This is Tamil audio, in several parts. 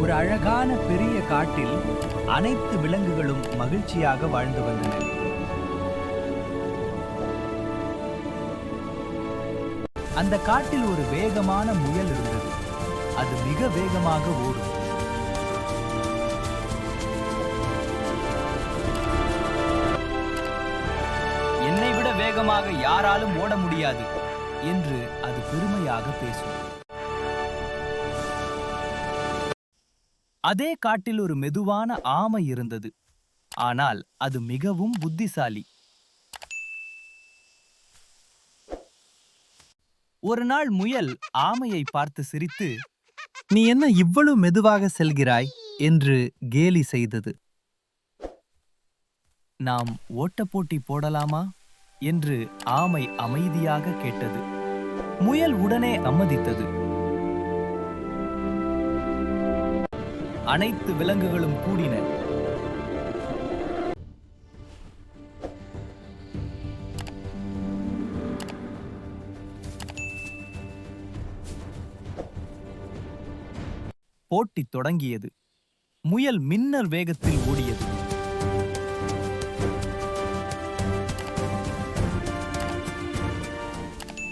ஒரு அழகான பெரிய காட்டில் அனைத்து விலங்குகளும் மகிழ்ச்சியாக வாழ்ந்து வந்தன. அந்த காட்டில் ஒரு வேகமான முயல் இருந்தது. அது மிக வேகமாக ஓடும். என்னை விட வேகமாக யாராலும் ஓட முடியாது என்று அது பெருமையாக பேசும். அதே காட்டில் ஒரு மெதுவான ஆமை இருந்தது. ஆனால் அது மிகவும் புத்திசாலி. ஒரு நாள் முயல் ஆமையை பார்த்து சிரித்து, "நீ என்ன இவ்வளவு மெதுவாக செல்கிறாய்?" என்று கேலி செய்தது. "நாம் ஓட்டப் போட்டி போடலாமா?" என்று ஆமை அமைதியாக கேட்டது. முயல் உடனே சம்மதித்தது. அனைத்து விலங்குகளும் கூடின. போட்டி தொடங்கியது. முயல் மின்னல் வேகத்தில் ஓடியது.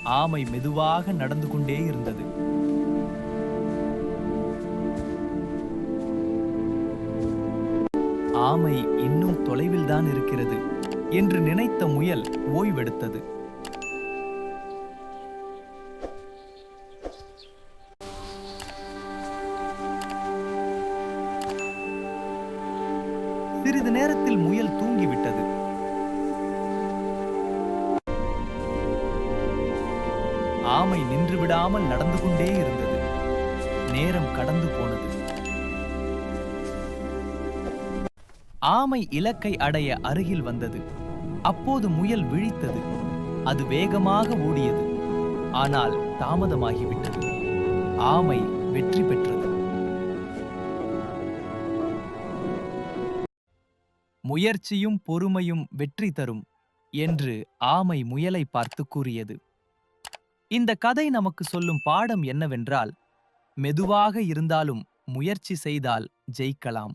ஆமை மெதுவாக நடந்து கொண்டே இருந்தது. ஆமை இன்னும் தொலைவில்தான் இருக்கிறது என்று நினைத்த முயல் ஓய்வெடுத்தது. சிறிது நேரத்தில் முயல் தூங்கிவிட்டது. ஆமை நின்று விடாமல் நடந்து கொண்டே இருந்தது. நேரம் கடந்து போனது. ஆமை இலக்கை அடைய அருகில் வந்தது. அப்போது முயல் விழித்தது. அது வேகமாக ஓடியது. ஆனால் தாமதமாகிவிட்டது. ஆமை வெற்றி பெற்றது. முயற்சியும் பொறுமையும் வெற்றி தரும் என்று ஆமை முயலை பார்த்து கூறியது. இந்த கதை நமக்கு சொல்லும் பாடம் என்னவென்றால், மெதுவாக இருந்தாலும் முயற்சி செய்தால் ஜெயிக்கலாம்.